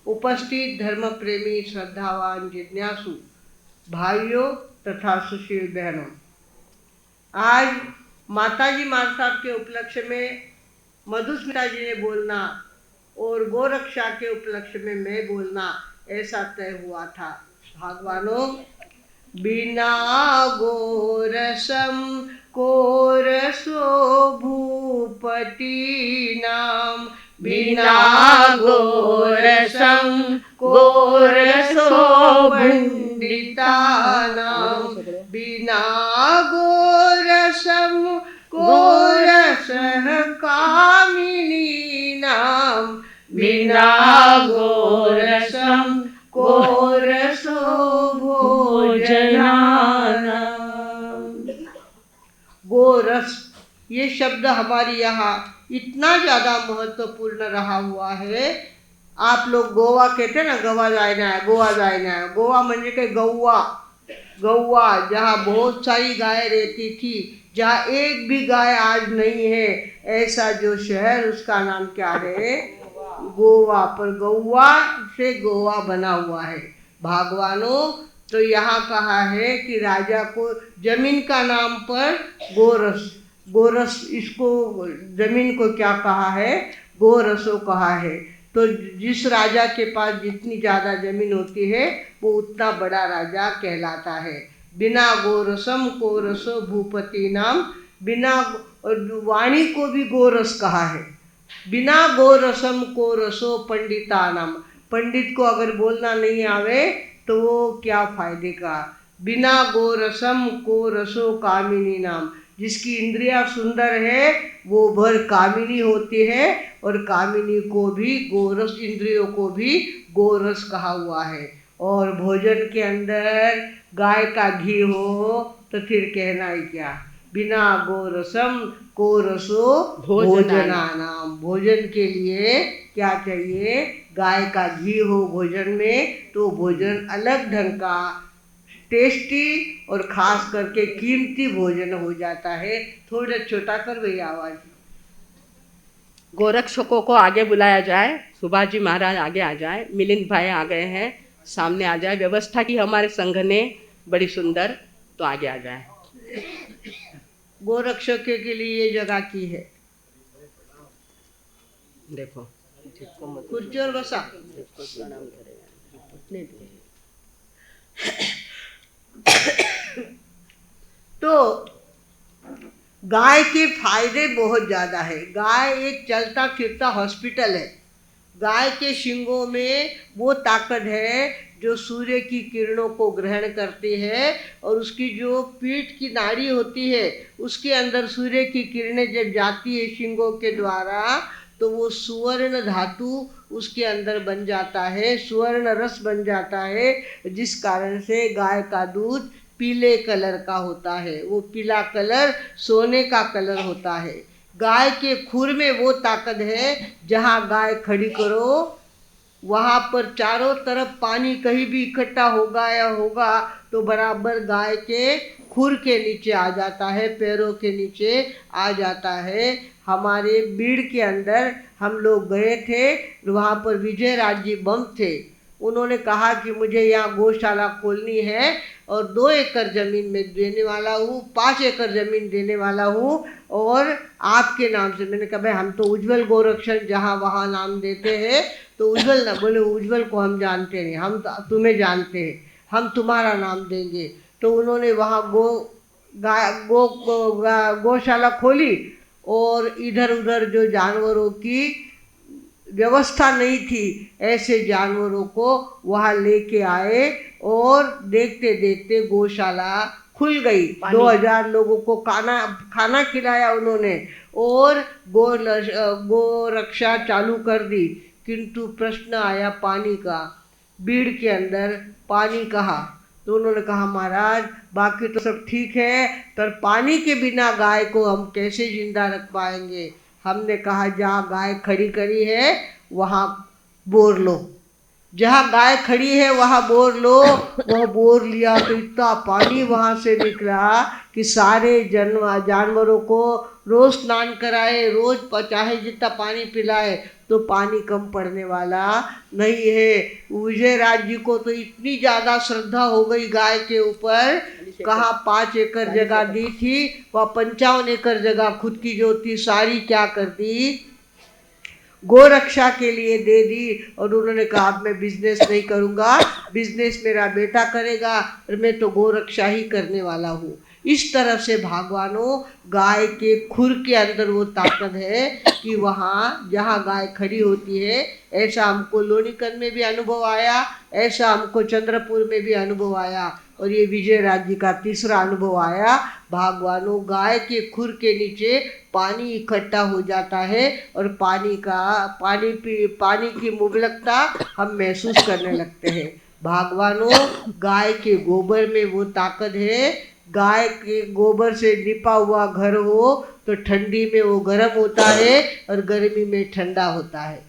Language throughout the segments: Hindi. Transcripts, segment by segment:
उपस्थित धर्म प्रेमी श्रद्धावान जिज्ञासु भाइयों तथा सुशील बहनों, आज माताजी माँ साहब के उपलक्ष्य में मधुस्मिता जी ने बोलना और गोरक्षा के उपलक्ष्य में मैं बोलना ऐसा तय हुआ था। भगवानों, बिना गोरसम कोरसो भूपति नाम, बिना गोरसम कोरसो पंडिता नाम, बिना गोरसम कोरस कामिनी नाम, बिना गोरसम कोरसो भोजनानाम। गोरस ये शब्द हमारी यहाँ इतना ज़्यादा महत्वपूर्ण रहा हुआ है। आप लोग गोवा कहते हैं ना, गोवा जाना है, गोवा जाना है। गोवा म्हणजे के गौवा, गौवा जहाँ बहुत सारी गाय रहती थी, जहाँ एक भी गाय आज नहीं है, ऐसा जो शहर उसका नाम क्या है? गोवा। पर गौवा से गोवा बना हुआ है। भगवानों, तो यहाँ कहा है कि राजा को जमीन का नाम पर गोरस, गोरस इसको जमीन को क्या कहा है? गोरसो कहा है। तो जिस राजा के पास जितनी ज़्यादा जमीन होती है वो उतना बड़ा राजा कहलाता है। बिना गोरसम कोरसो भूपति नाम, बिना वाणी को भी गोरस कहा है। बिना गोरसम कोरसो पंडिता नाम, पंडित को अगर बोलना नहीं आवे तो वो क्या फायदे का। बिना गोरसम कोरसो कामिनी नाम, जिसकी इंद्रियां सुंदर है वो भर कामिनी होती है, और कामिनी को भी गोरस, इंद्रियों को भी गोरस कहा हुआ है। और भोजन के अंदर गाय का घी हो तो फिर कहना ही क्या। बिना गोरसम कोरसो भोजनानाम, भोजन के लिए क्या चाहिए? गाय का घी हो भोजन में, तो भोजन अलग ढंग का टेस्टी और खास करके कीमती भोजन हो जाता है। थोड़ा छोटा कर भैया आवाज। गोरक्षकों को आगे बुलाया जाए, सुभाष जी महाराज आगे आ जाए, मिलिंद भाई आ गए हैं, सामने आ जाए। व्यवस्था की हमारे संघ ने बड़ी सुंदर, तो आगे आ जाए। गोरक्षक के लिए ये जगह की है, देखो कुर्सी और बसा। तो गाय के फायदे बहुत ज़्यादा है। गाय एक चलता फिरता हॉस्पिटल है। गाय के शिंगों में वो ताकत है जो सूर्य की किरणों को ग्रहण करती है, और उसकी जो पीठ की नाड़ी होती है उसके अंदर सूर्य की किरणें जब जाती है शिंगों के द्वारा, तो वो सुवर्ण धातु उसके अंदर बन जाता है, सुवर्ण रस बन जाता है, जिस कारण से गाय का दूध पीले कलर का होता है। वो पीला कलर सोने का कलर होता है। गाय के खुर में वो ताकत है, जहाँ गाय खड़ी करो वहाँ पर चारों तरफ पानी कहीं भी इकट्ठा होगा या होगा तो बराबर गाय के खुर के नीचे आ जाता है, पैरों के नीचे आ जाता है। हमारे बीड़ के अंदर हम लोग गए थे, वहाँ पर विजय राज जी बम थे। उन्होंने कहा कि मुझे यहाँ गौशाला खोलनी है और 2 एकड़ ज़मीन में देने वाला हूँ, 5 एकड़ ज़मीन देने वाला हूँ, और आपके नाम से। मैंने कहा भाई हम तो उज्जवल गोरक्षण जहाँ वहाँ नाम देते हैं, तो उज्जवल ना बोले, उज्जवल को हम जानते नहीं, हम तो तुम्हें जानते हैं, हम तुम्हारा नाम देंगे। तो उन्होंने वहाँ गौशाला खोली, और इधर उधर जो जानवरों की व्यवस्था नहीं थी ऐसे जानवरों को वहाँ लेके आए, और देखते देखते गौशाला खुल गई। 2000 लोगों को खाना खिलाया उन्होंने, और गो रक्षा चालू कर दी। किंतु प्रश्न आया पानी का। बीड़ के अंदर पानी कहा, तो उन्होंने कहा महाराज बाकी तो सब ठीक है, पर पानी के बिना गाय को हम कैसे जिंदा रख पाएंगे। हमने कहा जहाँ गाय खड़ी करी है वहाँ बोर लो, जहाँ गाय खड़ी है वहाँ बोर लो। वह बोर लिया तो इतना पानी वहाँ से निकला कि सारे जानवरों को रोज स्नान कराए, रोज चाहे जितना पानी पिलाए तो पानी कम पड़ने वाला नहीं है। विजयराज जी को तो इतनी ज़्यादा श्रद्धा हो गई गाय के ऊपर, कहाँ 5 एकड़ जगह दी थी, वह 55 एकड़ जगह खुद की जो थी सारी क्या कर दी, गोरक्षा के लिए दे दी। और उन्होंने कहा अब मैं बिजनेस नहीं करूँगा, बिजनेस मेरा बेटा करेगा और मैं तो गोरक्षा ही करने वाला हूँ। इस तरह से भगवानों गाय के खुर के अंदर वो ताकत है कि वहाँ जहाँ गाय खड़ी होती है, ऐसा हमको लोनीकन में भी अनुभव आया, ऐसा हमको चंद्रपुर में भी अनुभव आया, और ये विजयराज जी का तीसरा अनुभव आया। भगवानों गाय के खुर के नीचे पानी इकट्ठा हो जाता है और पानी की मुबलकता हम महसूस करने लगते हैं। भगवानों गाय के गोबर में वो ताकत है, गाय के गोबर से लिपा हुआ घर हो तो ठंडी में वो गर्म होता है और गर्मी में ठंडा होता है।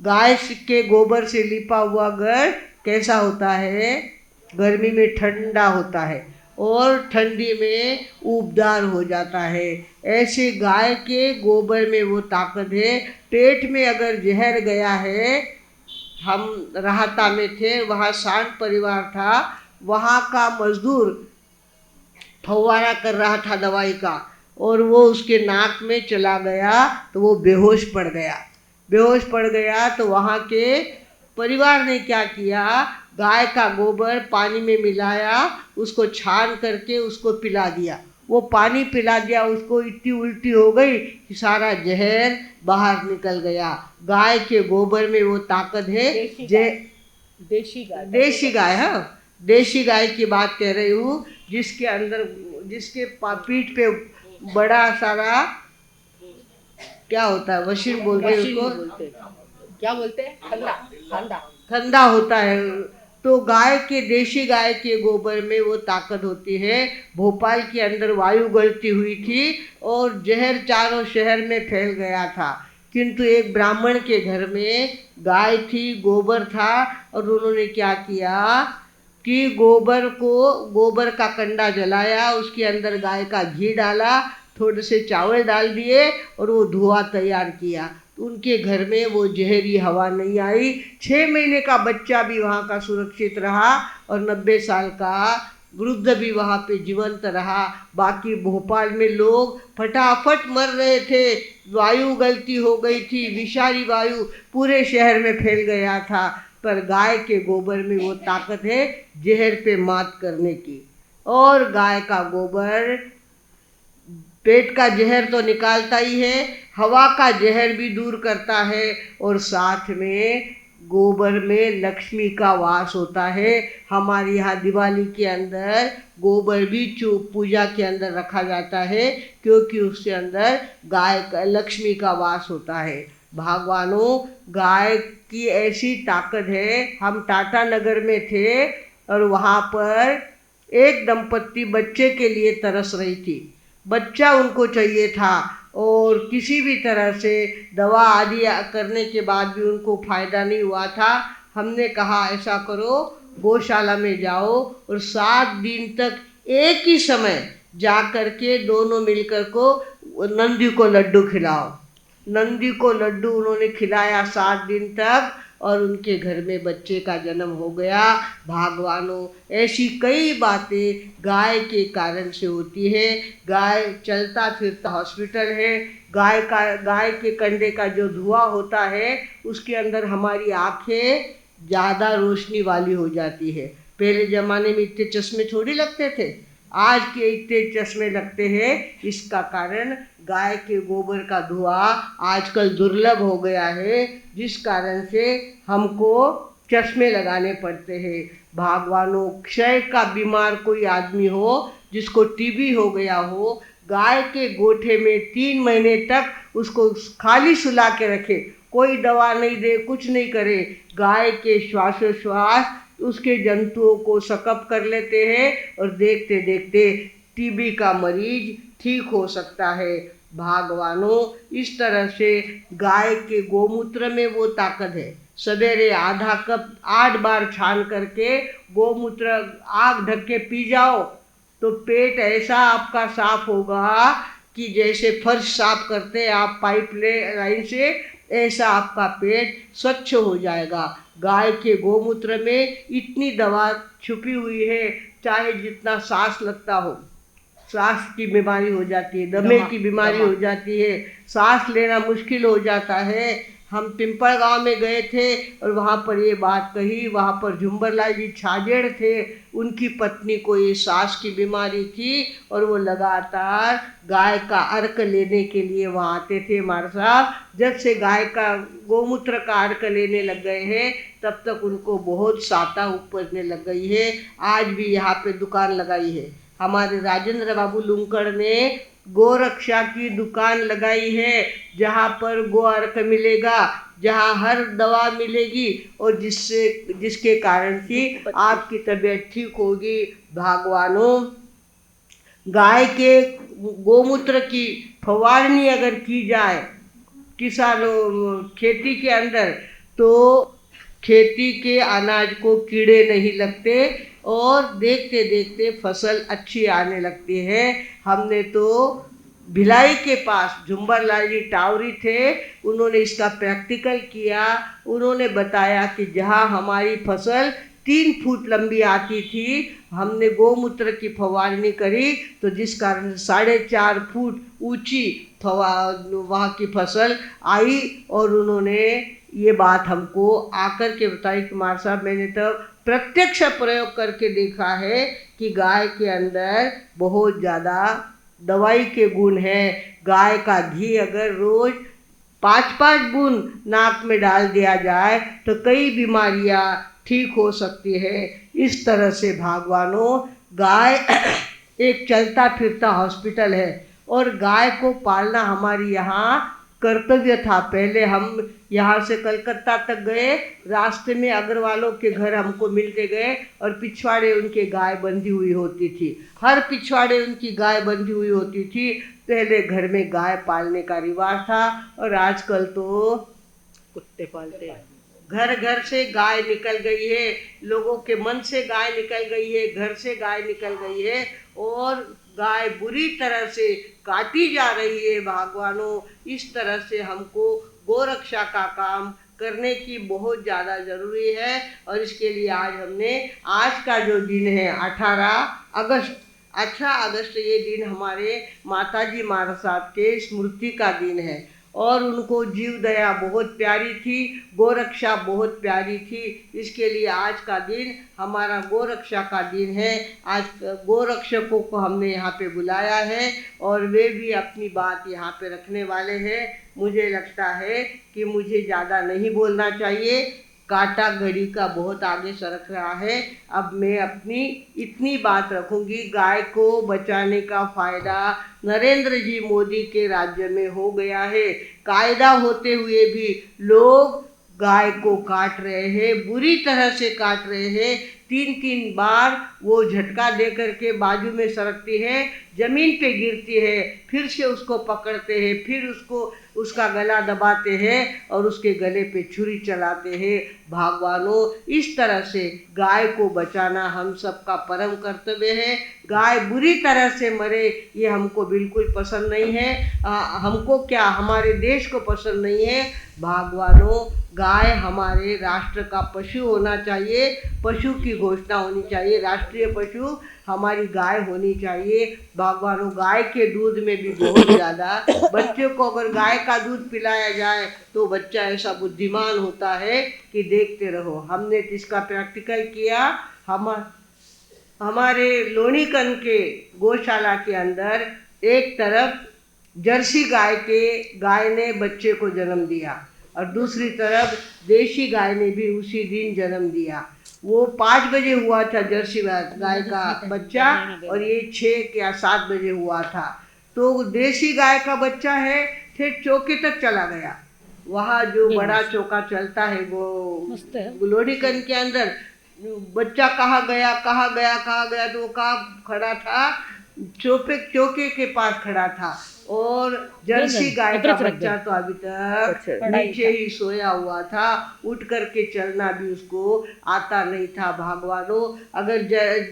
गाय के गोबर से लिपा हुआ घर कैसा होता है, गर्मी में ठंडा होता है और ठंडी में ऊबदार हो जाता है। ऐसे गाय के गोबर में वो ताकत है। पेट में अगर जहर गया है, हम राहता में थे, वहाँ सांड परिवार था, वहाँ का मजदूर फव्वारा कर रहा था दवाई का और वो उसके नाक में चला गया तो वो बेहोश पड़ गया। बेहोश पड़ गया तो वहाँ के परिवार ने क्या किया, गाय का गोबर पानी में मिलाया, उसको छान करके उसको पिला दिया। वो पानी पिला दिया, उसको इतनी उल्टी हो गई कि सारा जहर बाहर निकल गया। गाय के गोबर में वो ताकत है। देशी गाय, हाँ देशी गाय की बात कह रही हूँ, जिसके पीठ पे बड़ा सारा क्या होता है, वशीर बोलते हैं उसको, क्या बोलते हैं, फंदा होता है। तो देशी गाय के गोबर में वो ताकत होती है। भोपाल के अंदर वायु गलती हुई थी और जहर चारों शहर में फैल गया था, किंतु एक ब्राह्मण के घर में गाय थी, गोबर था, और उन्होंने क्या किया कि गोबर का कंडा जलाया, उसके अंदर गाय का घी डाला, थोड़े से चावल डाल दिए और वो धुआं तैयार किया। उनके घर में वो जहरी हवा नहीं आई। 6 महीने का बच्चा भी वहाँ का सुरक्षित रहा और 90 साल का वृद्ध भी वहाँ पे जीवंत रहा। बाकी भोपाल में लोग फटाफट मर रहे थे, वायु गलती हो गई थी, विषारी वायु पूरे शहर में फैल गया था। पर गाय के गोबर में वो ताकत है जहर पे मात करने की। और गाय का गोबर पेट का जहर तो निकालता ही है, हवा का जहर भी दूर करता है, और साथ में गोबर में लक्ष्मी का वास होता है। हमारे यहाँ दिवाली के अंदर गोबर भी पूजा के अंदर रखा जाता है, क्योंकि उसके अंदर लक्ष्मी का वास होता है। भगवानों गाय की ऐसी ताकत है। हम टाटा नगर में थे और वहाँ पर एक दंपत्ति बच्चे के लिए तरस रही थी। बच्चा उनको चाहिए था और किसी भी तरह से दवा आदि करने के बाद भी उनको फ़ायदा नहीं हुआ था। हमने कहा ऐसा करो, गौशाला में जाओ और 7 दिन तक एक ही समय जा कर के दोनों मिलकर को नंदी को लड्डू खिलाओ। नंदी को लड्डू उन्होंने खिलाया 7 दिन तक और उनके घर में बच्चे का जन्म हो गया। भगवानों ऐसी कई बातें गाय के कारण से होती है। गाय चलता फिरता हॉस्पिटल है। गाय के कंडे का जो धुआं होता है उसके अंदर हमारी आँखें ज़्यादा रोशनी वाली हो जाती है। पहले ज़माने में इतने चश्मे थोड़ी लगते थे, आज के इतने चश्मे लगते हैं। इसका कारण गाय के गोबर का धुआं आजकल दुर्लभ हो गया है, जिस कारण से हमको चश्मे लगाने पड़ते हैं। भगवानों क्षय का बीमार कोई आदमी हो, जिसको टीबी हो गया हो, गाय के गोठे में 3 महीने तक उसको खाली सुला के रखे, कोई दवा नहीं दे, कुछ नहीं करे, गाय के श्वासोश्वास उसके जंतुओं को सकअप कर लेते हैं और देखते देखते टीबी का मरीज ठीक हो सकता है। भगवानों इस तरह से गाय के गोमूत्र में वो ताकत है। सवेरे आधा कप 8 बार छान करके गोमूत्र आग ढक के पी जाओ तो पेट ऐसा आपका साफ होगा कि जैसे फर्श साफ करते हैं आप पाइप लाइन से, ऐसा आपका पेट स्वच्छ हो जाएगा। गाय के गोमूत्र में इतनी दवा छुपी हुई है, चाहे जितना सांस लगता हो, सांस की बीमारी हो जाती है, दमे की बीमारी हो जाती है, सांस लेना मुश्किल हो जाता है। हम पिंपल गांव में गए थे और वहाँ पर ये बात कही। वहाँ पर झुंबरलाल जी छाजेड़ थे, उनकी पत्नी को ये सांस की बीमारी थी और वो लगातार गाय का अर्क लेने के लिए वहाँ आते थे। हमारे साहब जब से गाय का गोमूत्र का अर्क लेने लग गए हैं तब तक उनको बहुत साता उपजने लग गई है। आज भी यहाँ पे दुकान लगाई है हमारे राजेंद्र बाबू लुंकड़ ने, गोरक्षा की दुकान लगाई है, जहाँ पर गो अर्क मिलेगा, जहाँ हर दवा मिलेगी और जिसके कारण कि आपकी तबीयत ठीक होगी। भगवानों, गाय के गोमूत्र की फवारनी अगर की जाए किसानों खेती के अंदर, तो खेती के अनाज को कीड़े नहीं लगते और देखते देखते फसल अच्छी आने लगती है। हमने तो भिलाई के पास झुंबरलाल जी टावरी थे, उन्होंने इसका प्रैक्टिकल किया। उन्होंने बताया कि जहाँ हमारी फसल 3 फुट लंबी आती थी, हमने गोमूत्र की फवारनी करी तो जिस कारण 4.5 फुट ऊंची वहाँ की फसल आई। और उन्होंने ये बात हमको आकर के बताई कि कुमार साहब मैंने तो प्रत्यक्ष प्रयोग करके देखा है कि गाय के अंदर बहुत ज़्यादा दवाई के गुण हैं। गाय का घी अगर रोज 5-5 बूंद नाक में डाल दिया जाए तो कई बीमारियां ठीक हो सकती है। इस तरह से भगवानों, गाय एक चलता फिरता हॉस्पिटल है और गाय को पालना हमारी यहाँ कर्तव्य था। पहले हम यहाँ से कलकत्ता तक गए, रास्ते में अग्रवालों के घर हमको मिलते गए और पिछवाड़े उनके गाय बंधी हुई होती थी, हर पिछवाड़े उनकी गाय बंधी हुई होती थी। पहले घर में गाय पालने का रिवाज था और आजकल तो कुत्ते पालते हैं। घर घर से गाय निकल गई है, लोगों के मन से गाय निकल गई है, घर से गाय निकल गई है और गाय बुरी तरह से काटी जा रही है। भगवानों, इस तरह से हमको गोरक्षा का काम करने की बहुत ज़्यादा ज़रूरी है। और इसके लिए आज का जो दिन है 18 अगस्त, ये दिन हमारे माताजी महाराज साहब के स्मृति का दिन है और उनको जीव दया बहुत प्यारी थी, गोरक्षा बहुत प्यारी थी। इसके लिए आज का दिन हमारा गोरक्षा का दिन है। आज गोरक्षकों को हमने यहाँ पे बुलाया है और वे भी अपनी बात यहाँ पे रखने वाले हैं। मुझे लगता है कि मुझे ज़्यादा नहीं बोलना चाहिए, कांटा घड़ी का बहुत आगे सरक रहा है। अब मैं अपनी इतनी बात रखूंगी। गाय को बचाने का फायदा नरेंद्र जी मोदी के राज्य में हो गया है। कायदा होते हुए भी लोग गाय को काट रहे हैं, बुरी तरह से काट रहे हैं। 3-3 बार वो झटका दे करके बाजू में सरकती है, जमीन पे गिरती है, फिर से उसको पकड़ते हैं, फिर उसका गला दबाते हैं और उसके गले पे छुरी चलाते हैं। भगवानों, इस तरह से गाय को बचाना हम सबका परम कर्तव्य है। गाय बुरी तरह से मरे ये हमको बिल्कुल पसंद नहीं है। हमको क्या, हमारे देश को पसंद नहीं है। भगवानों, गाय हमारे राष्ट्र का पशु होना चाहिए, पशु की घोषणा होनी चाहिए, राष्ट्रीय पशु हमारी गाय होनी चाहिए। भगवानों, गाय के दूध में भी बहुत ज़्यादा, बच्चे को अगर गाय का दूध पिलाया जाए तो बच्चा ऐसा बुद्धिमान होता है कि देखते रहो। हमने इसका प्रैक्टिकल किया। हमारे लोनीकन के गौशाला के अंदर एक तरफ जर्सी गाय ने बच्चे को जन्म दिया और दूसरी तरफ देशी गाय ने भी उसी दिन जन्म दिया। वो 5 बजे हुआ था जर्सी गाय का बच्चा और ये 6 या 7 बजे हुआ था। तो देशी गाय का बच्चा है फिर चौके तक चला गया। वहाँ जो बड़ा चौका चलता है वो लोनीकन के अंदर, बच्चा कहाँ गया तो वो कहाँ खड़ा था, चौके के पास खड़ा था और जर्सी गाय का बच्चा तो अभी तक नीचे ही सोया हुआ था, उठ करके चलना भी उसको आता नहीं था। भगवानों, अगर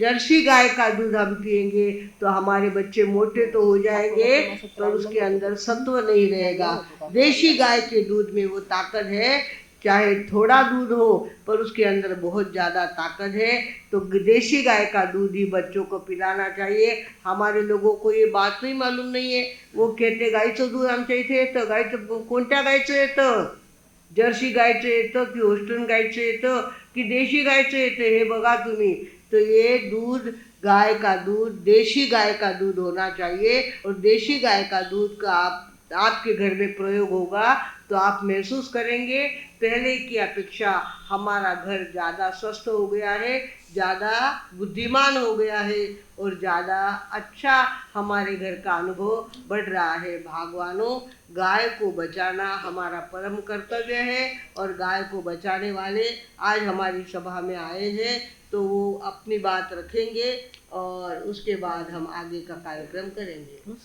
जर्सी गाय का दूध हम पिएंगे तो हमारे बच्चे मोटे तो हो जाएंगे पर उसके अंदर सत्व नहीं रहेगा। देशी गाय के दूध में वो ताकत है, चाहे थोड़ा दूध हो पर उसके अंदर बहुत ज़्यादा ताकत है। तो देशी गाय का दूध ही बच्चों को पिलाना चाहिए। हमारे लोगों को ये बात ही मालूम नहीं है। वो कहते गायचं दूध आमच्या इथे येतं, गायचं कोणत्या गायचं येतं, जर्सी गायचं येतं की होस्टन गायचं येतं की देशी गायचं येतं, हे बघा तुम्ही। तो ये दूध, गाय का दूध, देशी गाय का दूध होना चाहिए। और देशी गाय का दूध का आपके घर में प्रयोग होगा तो आप महसूस करेंगे पहले की अपेक्षा हमारा घर ज़्यादा स्वस्थ हो गया है, ज़्यादा बुद्धिमान हो गया है और ज़्यादा अच्छा हमारे घर का अनुभव बढ़ रहा है। भगवानों, गाय को बचाना हमारा परम कर्तव्य है और गाय को बचाने वाले आज हमारी सभा में आए हैं, तो वो अपनी बात रखेंगे और उसके बाद हम आगे का कार्यक्रम करेंगे।